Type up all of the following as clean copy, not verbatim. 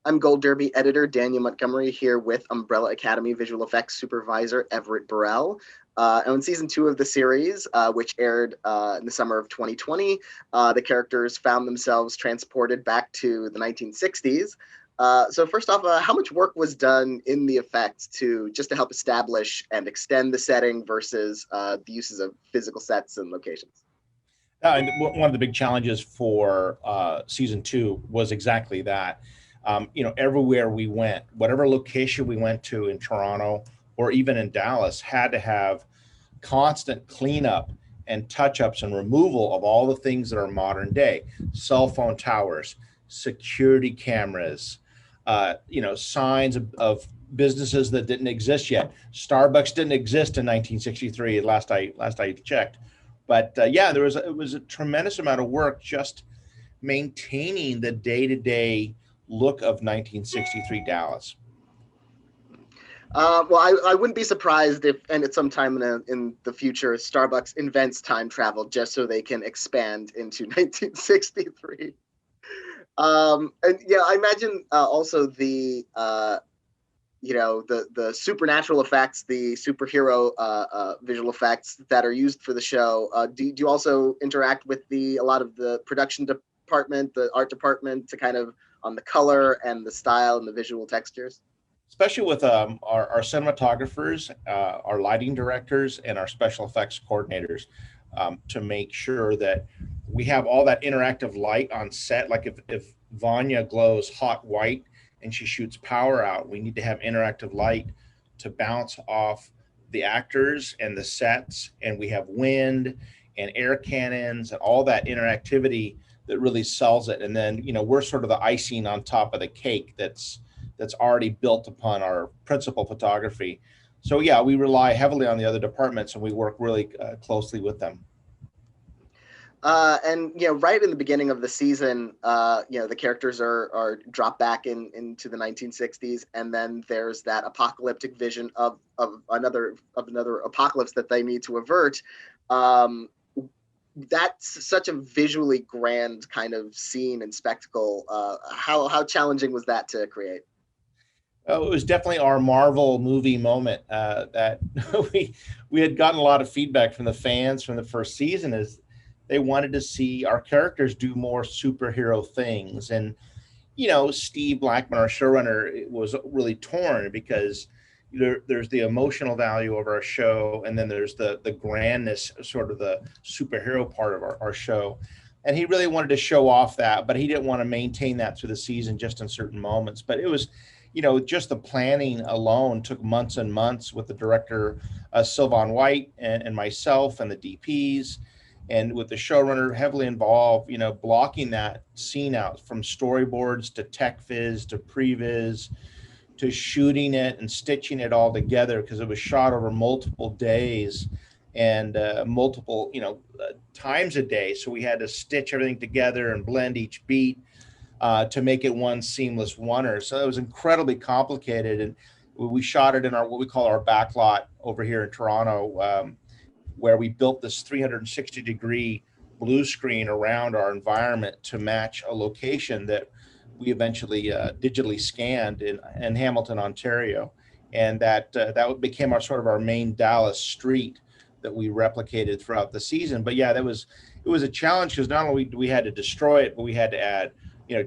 I'm Gold Derby editor Daniel Montgomery here with Umbrella Academy visual effects supervisor Everett Burrell. And in season 2 of the series, which aired in the summer of 2020, the characters found themselves transported back to the 1960s. So first off, how much work was done in the effects to help establish and extend the setting versus the uses of physical sets and locations? And one of the big challenges for season 2 was exactly that. Everywhere we went, whatever location we went to in Toronto or even in Dallas, had to have constant cleanup and touch-ups and removal of all the things that are modern day: cell phone towers, security cameras, signs of businesses that didn't exist yet. Starbucks didn't exist in 1963, last I checked. But yeah, it was a tremendous amount of work just maintaining the day-to-day look of 1963 Dallas. Well, I wouldn't be surprised if, and at some time in the future, Starbucks invents time travel just so they can expand into 1963. And yeah, I imagine also the supernatural effects, the superhero visual effects that are used for the show. Do you also interact with a lot of the production department, the art department, to kind of on the color and the style and the visual textures? Especially with our cinematographers, our lighting directors, and our special effects coordinators, to make sure that we have all that interactive light on set. Like if Vanya glows hot white and she shoots power out, we need to have interactive light to bounce off the actors and the sets, and we have wind and air cannons and all that interactivity that really sells it. And then we're sort of the icing on top of the cake that's already built upon our principal photography. So yeah, we rely heavily on the other departments, and we work really closely with them. And right in the beginning of the season, the characters are dropped back into the 1960s, and then there's that apocalyptic vision of another apocalypse that they need to avert. That's such a visually grand kind of scene and spectacle. How challenging was that to create? It was definitely our Marvel movie moment. That we had gotten a lot of feedback from the fans from the first season, is they wanted to see our characters do more superhero things. And Steve Blackman, our showrunner, was really torn because there's the emotional value of our show, and then there's the grandness, sort of the superhero part of our show. And he really wanted to show off that, but he didn't want to maintain that through the season, just in certain moments. But it was, just the planning alone took months and months with the director, Sylvan White, and myself, and the DPs, and with the showrunner heavily involved, blocking that scene out, from storyboards to tech viz to previs to shooting it and stitching it all together, because it was shot over multiple days and multiple times a day. So we had to stitch everything together and blend each beat to make it one seamless oneer. So it was incredibly complicated, and we shot it in what we call our back lot over here in Toronto, where we built this 360-degree blue screen around our environment to match a location that we eventually digitally scanned in Hamilton, Ontario. And that became our main Dallas street that we replicated throughout the season. But yeah, it was a challenge, because not only do we had to destroy it, but we had to add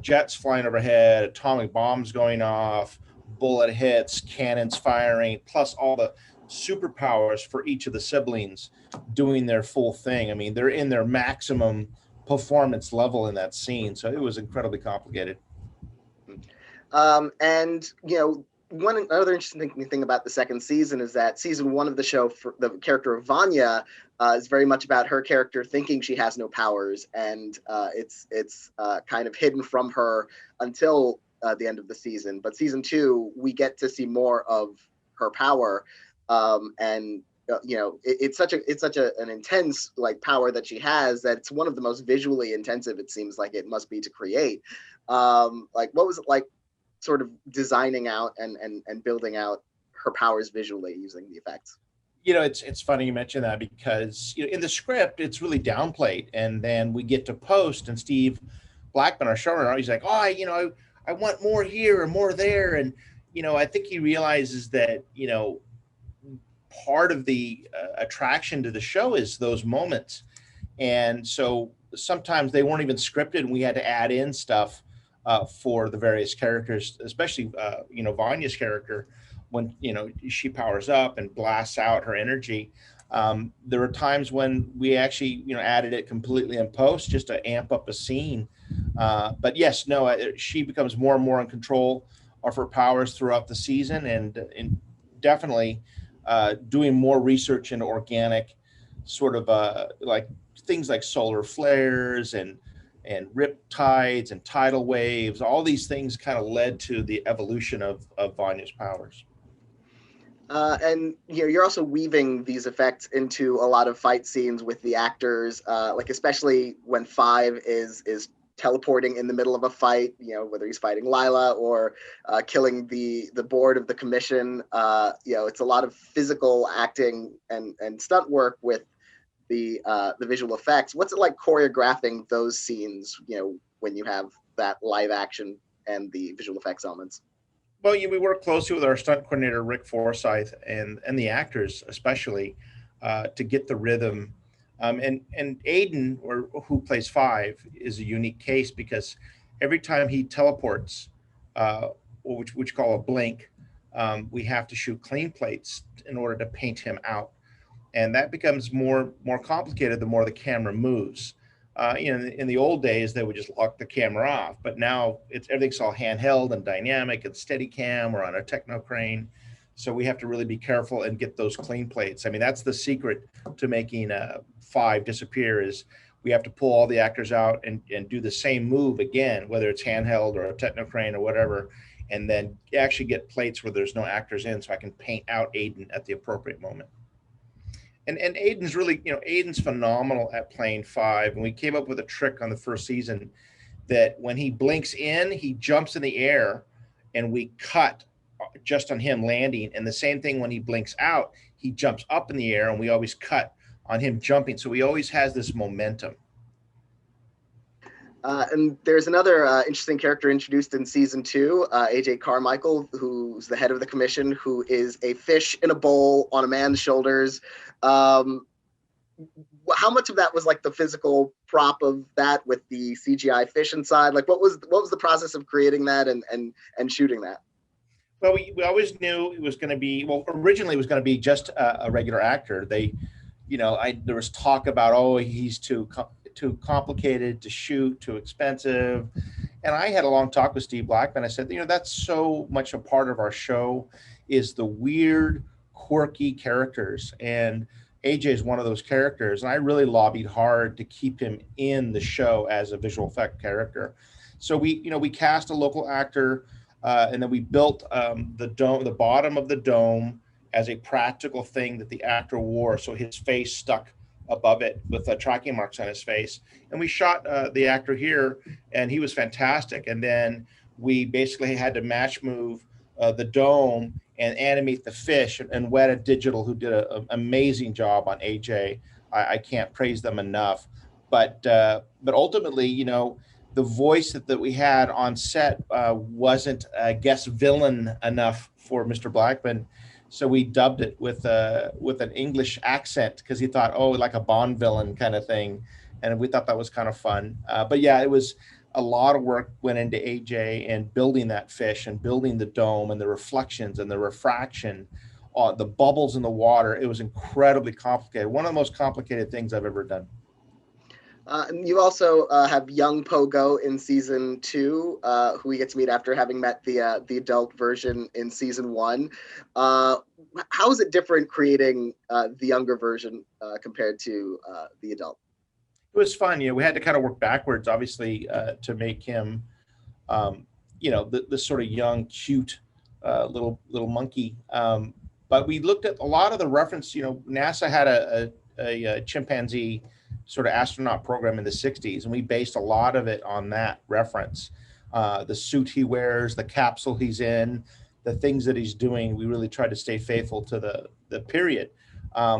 jets flying overhead, atomic bombs going off, bullet hits, cannons firing, plus all the superpowers for each of the siblings doing their full thing. I mean, they're in their maximum performance level in that scene. So it was incredibly complicated. And one other interesting thing about the second season is that season 1 of the show, for the character of Vanya, is very much about her character thinking she has no powers, and it's kind of hidden from her until the end of the season. But season 2, we get to see more of her power, and it's such an intense power that she has, that it's one of the most visually intensive, it seems like it must be, to create. What was it like, sort of designing out and building out her powers visually using the effects? It's funny you mention that, because in the script it's really downplayed, and then we get to post, and Steve Blackman, our showrunner, he's like, oh, I I want more here and more there. And, I think he realizes that, part of the attraction to the show is those moments. And so sometimes they weren't even scripted, and we had to add in stuff for the various characters, especially, Vanya's character, when, she powers up and blasts out her energy. There were times when we actually, added it completely in post just to amp up a scene. But yes, no, she becomes more and more in control of her powers throughout the season, and definitely doing more research into organic sort of like things like solar flares and rip tides and tidal waves. All these things kind of led to the evolution of Vanya's powers. And you're also weaving these effects into a lot of fight scenes with the actors, like especially when Five is teleporting in the middle of a fight, whether he's fighting Lila or killing the board of the commission. It's a lot of physical acting and stunt work with the visual effects. What's it like choreographing those scenes, when you have that live action and the visual effects elements? Well, we work closely with our stunt coordinator Rick Forsyth and the actors especially to get the rhythm. And Aiden, or who plays Five, is a unique case because every time he teleports, which we call a blink, we have to shoot clean plates in order to paint him out, and that becomes more complicated the more the camera moves. In the old days, they would just lock the camera off, but now everything's all handheld and dynamic and steady cam or on a techno crane. So we have to really be careful and get those clean plates. I mean, that's the secret to making Five disappear, is we have to pull all the actors out and do the same move again, whether it's handheld or a techno crane or whatever, and then actually get plates where there's no actors in, so I can paint out Aiden at the appropriate moment. And Aiden's really, Aiden's phenomenal at playing Five. And we came up with a trick on the first season that when he blinks in, he jumps in the air, and we cut just on him landing. And the same thing when he blinks out, he jumps up in the air, and we always cut on him jumping. So he always has this momentum. And there's another interesting character introduced in season 2, AJ Carmichael, who's the head of the commission, who is a fish in a bowl on a man's shoulders. How much of that was like the physical prop of that with the CGI fish inside? Like, what was the process of creating that and shooting that? Well, we always knew it was going to be, originally it was going to be just a regular actor. There was talk about, he's too complicated to shoot, too expensive. And I had a long talk with Steve Blackman. I said, that's so much a part of our show, is the weird, quirky characters. And AJ is one of those characters. And I really lobbied hard to keep him in the show as a visual effect character. So we cast a local actor, and then we built the bottom of the dome as a practical thing that the actor wore, so his face stuck above it with tracking marks on his face. And we shot the actor here, and he was fantastic. And then we basically had to match move the dome and animate the fish, and Weta Digital, who did an amazing job on AJ. I can't praise them enough. But ultimately, the voice that we had on set wasn't, I guess, villain enough for Mr. Blackman. So we dubbed it with an English accent, because he thought, like a Bond villain kind of thing. And we thought that was kind of fun. But yeah, it was a lot of work went into AJ and building that fish and building the dome and the reflections and the refraction, the bubbles in the water. It was incredibly complicated. One of the most complicated things I've ever done. And you also have young Pogo in season 2, who we get to meet after having met the adult version in season 1. How is it different creating the younger version compared to the adult? It was fun. We had to kind of work backwards, obviously, to make him, the sort of young, cute little monkey. But we looked at a lot of the reference. NASA had a chimpanzee sort of astronaut program in the 60s, and we based a lot of it on that reference. The suit he wears, the capsule he's in, the things that he's doing. We really tried to stay faithful to the period.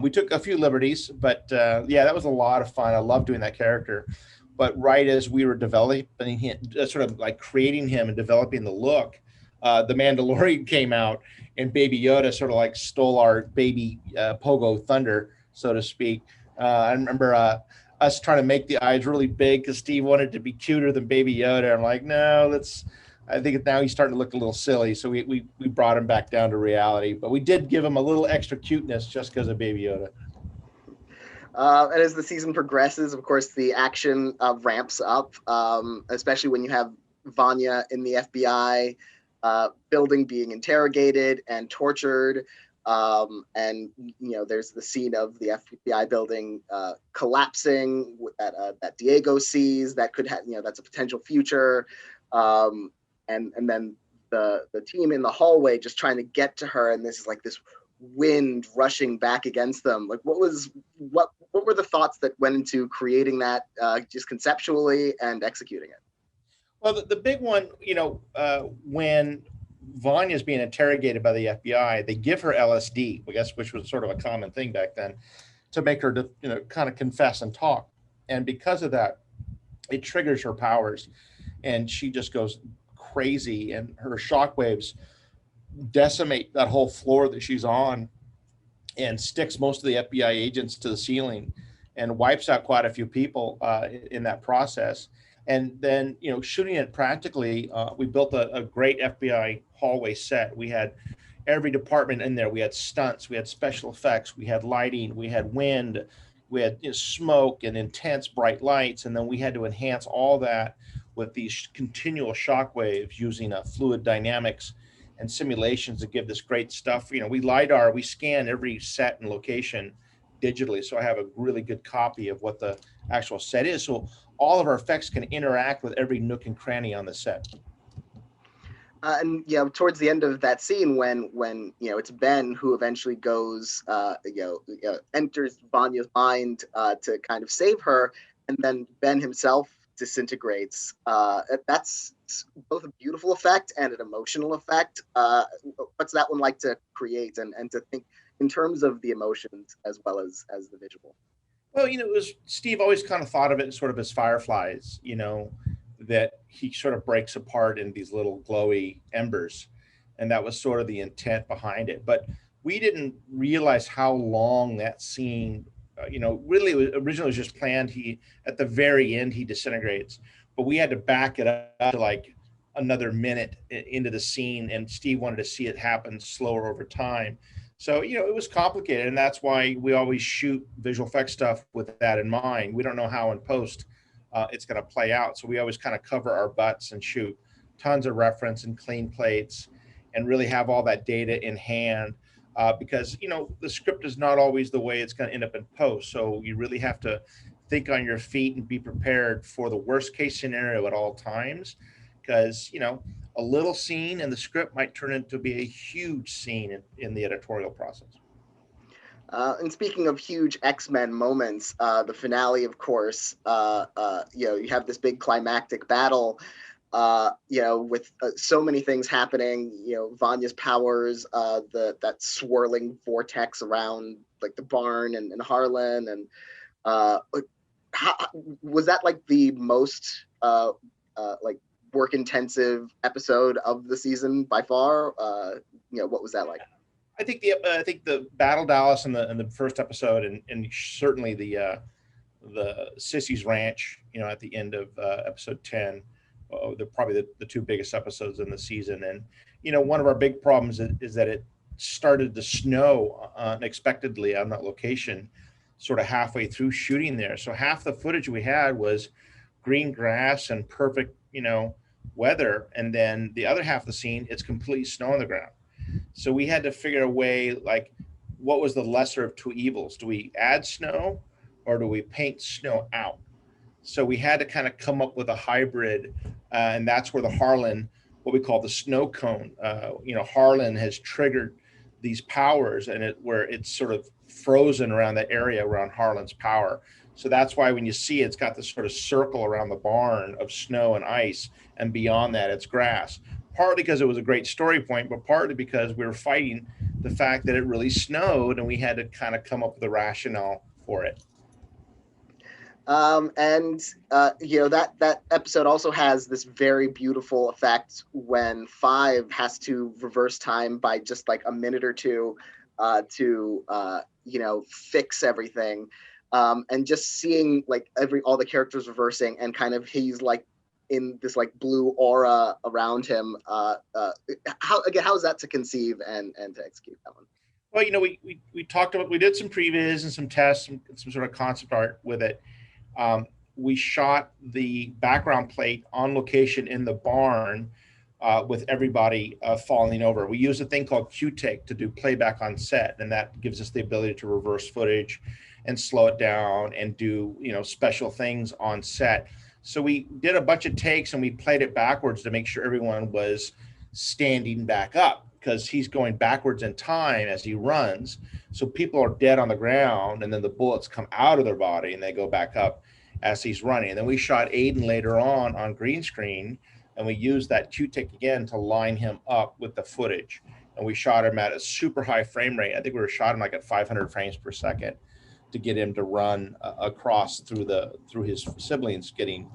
We took a few liberties, but yeah, that was a lot of fun. I love doing that character. But right as we were developing him, sort of like creating him and developing the look, the Mandalorian came out, and Baby Yoda sort of like stole our baby Pogo thunder, so to speak. I remember us trying to make the eyes really big because Steve wanted to be cuter than Baby Yoda. I'm like, no, let's. I think now he's starting to look a little silly, so we brought him back down to reality. But we did give him a little extra cuteness just because of Baby Yoda. And as the season progresses, of course, the action ramps up, especially when you have Vanya in the FBI building being interrogated and tortured. And there's the scene of the FBI building collapsing that Diego sees that could have, that's a potential future. And then the team in the hallway just trying to get to her, and this is like this wind rushing back against them. Like, what were the thoughts that went into creating that, just conceptually and executing it? Well, the big one, when Vanya is being interrogated by the FBI, they give her LSD, I guess, which was sort of a common thing back then, to make her, kind of confess and talk. And because of that, it triggers her powers, and she just goes crazy, and her shockwaves decimate that whole floor that she's on, and sticks most of the FBI agents to the ceiling, and wipes out quite a few people in that process. And then, shooting it practically, we built a great FBI hallway set. We had every department in there. We had stunts, we had special effects, we had lighting, we had wind, we had smoke and intense bright lights. And then we had to enhance all that with these continual shock waves using fluid dynamics and simulations to give this great stuff. We scan every set and location digitally, so I have a really good copy of what the actual set is, so all of our effects can interact with every nook and cranny on the set. And towards the end of that scene, when it's Ben who eventually goes, enters Vanya's mind to kind of save her, and then Ben himself disintegrates. That's both a beautiful effect and an emotional effect. What's that one like to create and to think in terms of the emotions as well as the visual? Well, it was Steve always kind of thought of it sort of as fireflies, that he sort of breaks apart in these little glowy embers. And that was sort of the intent behind it. But we didn't realize how long that scene, really originally was just planned. At the very end, he disintegrates, but we had to back it up to like another minute into the scene. And Steve wanted to see it happen slower over time. So, it was complicated, and that's why we always shoot visual effects stuff with that in mind. We don't know how in post it's going to play out. So we always kind of cover our butts and shoot tons of reference and clean plates and really have all that data in hand because, the script is not always the way it's going to end up in post. So you really have to think on your feet and be prepared for the worst case scenario at all times because, a little scene in the script might turn into be a huge scene in the editorial process. And speaking of huge X-Men moments, the finale, of course, you have this big climactic battle, with so many things happening, Vanya's powers, that swirling vortex around like the barn and Harlan. And how, was that like the most like work intensive episode of the season by far? What was that like? I think the Battle Dallas in the first episode, and certainly the Sissy's Ranch, at the end of episode 10, they're probably the two biggest episodes in the season. And one of our big problems is that it started to snow unexpectedly on that location, sort of halfway through shooting there. So half the footage we had was green grass and perfect, weather, and then the other half of the scene, it's complete snow on the ground. So we had to figure a way, like, what was the lesser of two evils? Do we add snow or do we paint snow out? So we had to kind of come up with a hybrid, and that's where the Harlan, what we call the snow cone, Harlan has triggered these powers, and where it's sort of frozen around the area around Harlan's power. So that's why when you see it, it's got this sort of circle around the barn of snow and ice, and beyond that, it's grass. Partly because it was a great story point, but partly because we were fighting the fact that it really snowed, and we had to kind of come up with a rationale for it. And that episode also has this very beautiful effect when Five has to reverse time by just like a minute or two to fix everything. And just seeing like all the characters reversing and kind of he's like in this like blue aura around him. How is that to conceive and to execute that one? Well, we talked about, we did some previs and some tests, some sort of concept art with it. We shot the background plate on location in the barn with everybody falling over. We use a thing called Q-Take to do playback on set, and that gives us the ability to reverse footage and slow it down and do special things on set. So we did a bunch of takes and we played it backwards to make sure everyone was standing back up, because he's going backwards in time as he runs. So people are dead on the ground, and then the bullets come out of their body and they go back up as he's running. And then we shot Aiden later on green screen, and we used that Q-Take again to line him up with the footage. And we shot him at a super high frame rate. I think we were shot him like at 500 frames per second to get him to run across through his siblings getting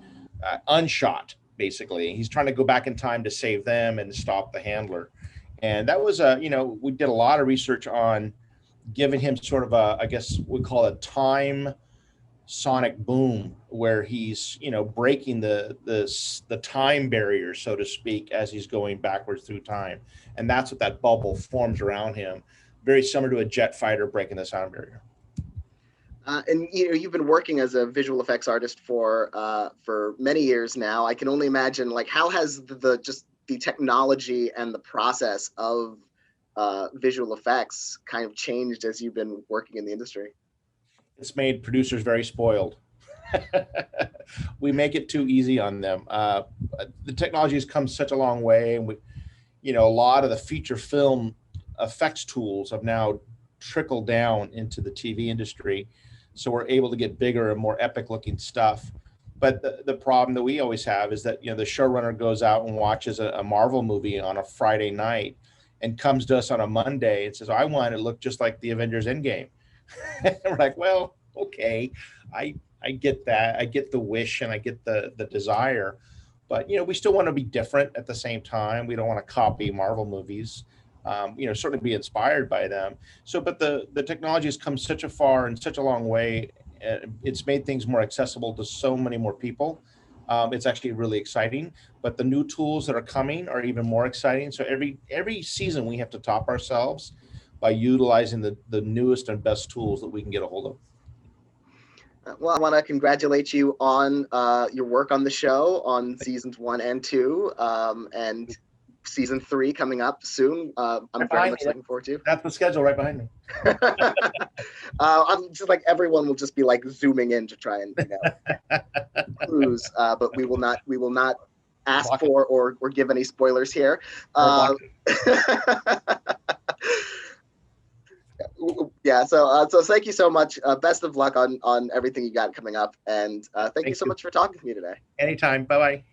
unshot. Basically, he's trying to go back in time to save them and stop the handler. And that was we did a lot of research on giving him sort of I guess we call it time sonic boom, where he's breaking the time barrier, so to speak, as he's going backwards through time. And that's what that bubble forms around him, very similar to a jet fighter breaking the sound barrier. And you've been working as a visual effects artist for many years now. I can only imagine, like, how has the technology and the process of visual effects kind of changed as you've been working in the industry? It's made producers very spoiled. We make it too easy on them. The technology has come such a long way, and a lot of the feature film effects tools have now trickled down into the TV industry. So we're able to get bigger and more epic looking stuff. But the problem that we always have is that, the showrunner goes out and watches a Marvel movie on a Friday night and comes to us on a Monday and says, I want it to look just like the Avengers Endgame. We're like, well, okay, I get that. I get the wish and I get the desire. But, we still want to be different at the same time. We don't want to copy Marvel movies. Certainly be inspired by them. So, but the technology has come such a far and such a long way. It's made things more accessible to so many more people. It's actually really exciting, but the new tools that are coming are even more exciting. So every season we have to top ourselves by utilizing the newest and best tools that we can get a hold of. Well, I want to congratulate you on your work on the show on seasons 1 and 2, and season 3 coming up soon. I'm very much looking forward to. That's the schedule right behind me. I'm just like, everyone will just be like zooming in to try and clues, but we will not ask for or give any spoilers here. Yeah, so thank you so much. Best of luck on everything you got coming up, and thank you so much for talking to me today. Anytime. Bye-bye.